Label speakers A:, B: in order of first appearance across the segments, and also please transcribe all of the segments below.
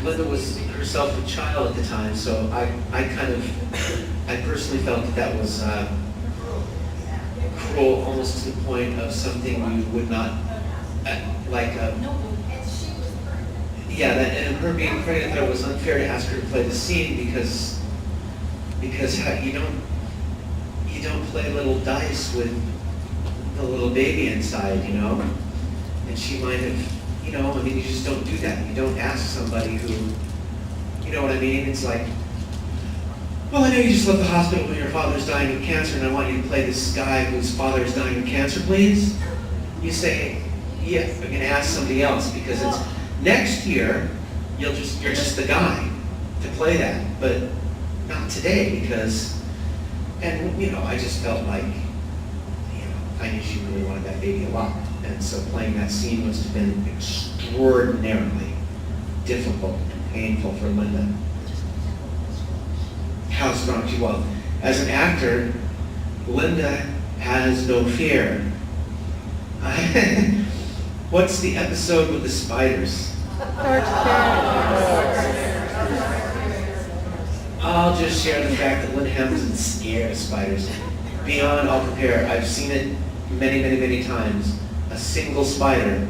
A: Linda was herself a child at the time, so I personally felt that was cruel, almost to the point of something you would not, yeah, and her being pregnant, that it was unfair to ask her to play the scene because you don't play little dice with the little baby inside, you know? And she might have, you just don't do that. You don't ask somebody who, you know what I mean? It's like, well, I know you just left the hospital when your father's dying of cancer, and I want you to play this guy whose father is dying of cancer, please. You say, yeah, I'm going to ask somebody else, because it's next year, you're just the guy to play that, but not today, because, and I just felt like, I knew she really wanted that baby a lot. And so playing that scene must have been extraordinarily difficult and painful for Linda. How strong she was. As an actor, Linda has no fear. What's the episode with the spiders? I'll just share the fact that Linda Hamilton's scared of spiders. Beyond all compare. I've seen it many, many, many times. A single spider,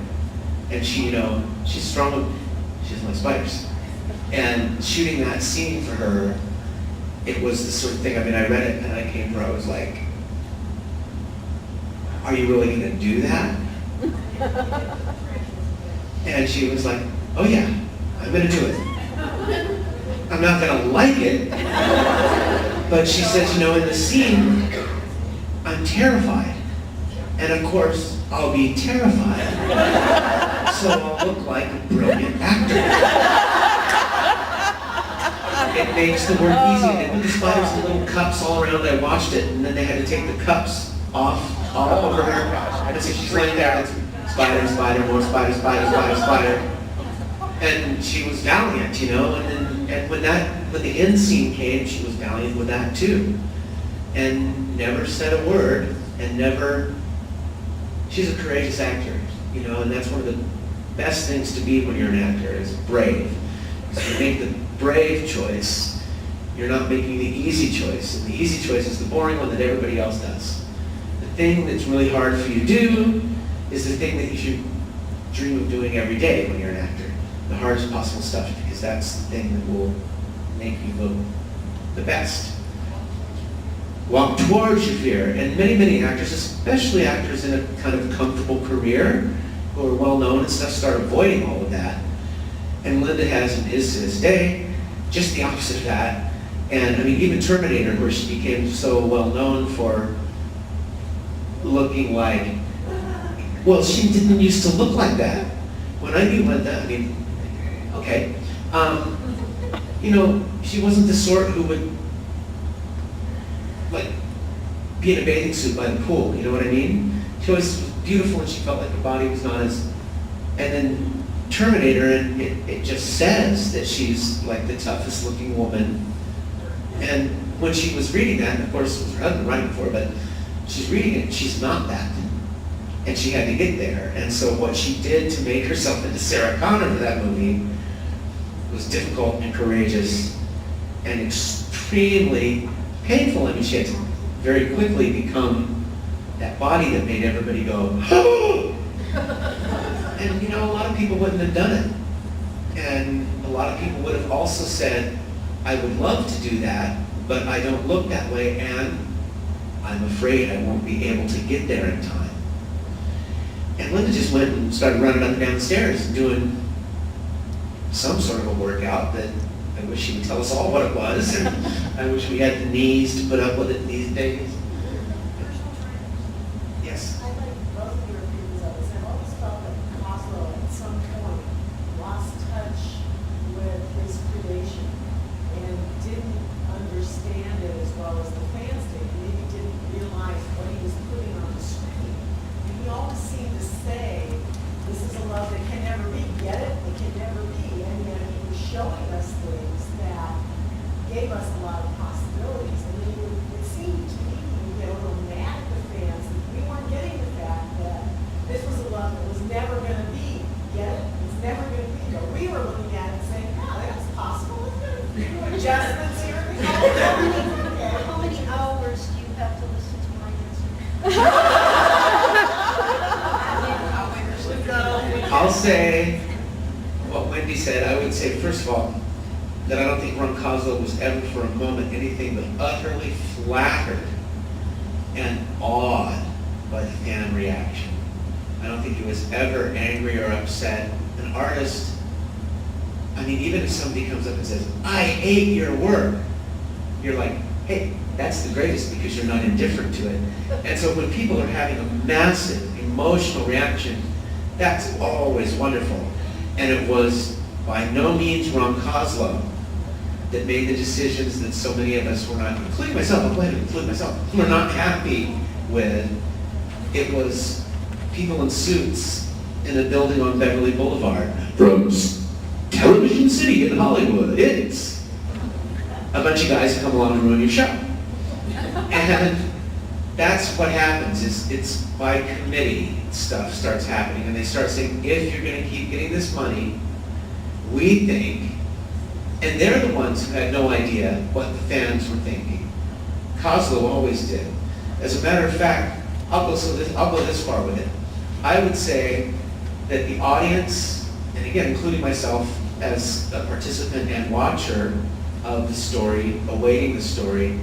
A: and she's strong. She doesn't like spiders. And shooting that scene for her, it was the sort of thing. I mean, I read it and I came for. I was like, "Are you really going to do that?" And she was like, "Oh yeah, I'm going to do it. I'm not going to like it." But she says, in the scene, I'm terrified. And of course, I'll be terrified. So I'll look like a brilliant actor. It makes the work easy. They put the spiders in little cups all around. I watched it, and then they had to take the cups off all over her. And so she's laying there, spider, spider, more spider, spider, spider, spider. And she was valiant, and when the end scene came, she was valiant with that too. And never said a word, and never, she's a courageous actor, and that's one of the best things to be when you're an actor, is brave. Because if you make the brave choice, you're not making the easy choice. And the easy choice is the boring one that everybody else does. The thing that's really hard for you to do is the thing that you should dream of doing every day when you're an actor. The hardest possible stuff, because that's the thing that will make you look the best. Walk towards your fear. And many, many actors, especially actors in a kind of comfortable career, who are well known and stuff, start avoiding all of that. And Linda has, and is to this day, just the opposite of that. And even Terminator, where she became so well known for looking like, well, she didn't used to look like that. When I knew Linda, okay, she wasn't the sort who would be in a bathing suit by the pool, you know what I mean? She always was beautiful, and she felt like her body was not as, and then Terminator, and it just says that she's like the toughest looking woman. And when she was reading that, and of course it was her husband writing for her, but she's reading it, she's not that. And she had to get there. And so what she did to make herself into Sarah Connor for that movie was difficult and courageous and extremely painful. She had to very quickly become that body that made everybody go, oh! And a lot of people wouldn't have done it. And a lot of people would have also said, I would love to do that, but I don't look that way, and I'm afraid I won't be able to get there in time. And Linda just went and started running up and down the stairs and doing some sort of a workout that I wish she would tell us all what it was. And I wish we had the knees to put up with it these days. Yes?
B: I like both of your opinions of this. I've always felt that Oslo at some point lost touch with his creation and didn't understand it as well as the fans did. Maybe didn't realize what he was putting on the screen. And he always seemed to say, this is a love that can never be. Get it? It can never be. And yet he was showing us things that gave us a lot of possibilities. And it seemed to me, he would get a little mad at the fans that we weren't getting the fact that this was a love that was never going to be. Get it? It's never going to be. But we were looking at it and saying, yeah,
A: say what Wendy said. I would say, first of all, that I don't think Ron Kozlow was ever for a moment anything but utterly flattered and awed by the fan reaction. I don't think he was ever angry or upset. An artist, I mean, even if somebody comes up and says, I hate your work, you're like, hey, that's the greatest because you're not indifferent to it. And so when people are having a massive emotional reaction, that's always wonderful. And it was by no means Ron Kozlow that made the decisions that so many of us were not, including myself, were not happy with. It was people in suits in a building on Beverly Boulevard. From Television City in Hollywood, it's a bunch of guys who come along and ruin your show. And that's what happens, is it's by committee stuff starts happening, and they start saying, if you're going to keep getting this money, we think, and they're the ones who had no idea what the fans were thinking. Kozlow always did. As a matter of fact, I'll go this far with it. I would say that the audience, and again, including myself as a participant and watcher of the story, awaiting the story,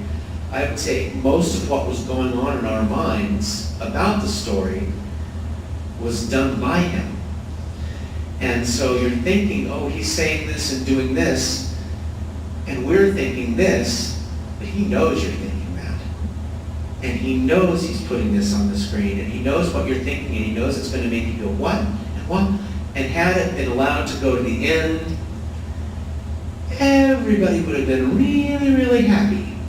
A: I would say most of what was going on in our minds about the story was done by him. And so you're thinking, oh, he's saying this and doing this, and we're thinking this, but he knows you're thinking that. And he knows he's putting this on the screen, and he knows what you're thinking, and he knows it's going to make you go, what? And what? And had it been allowed to go to the end, everybody would have been really, really happy.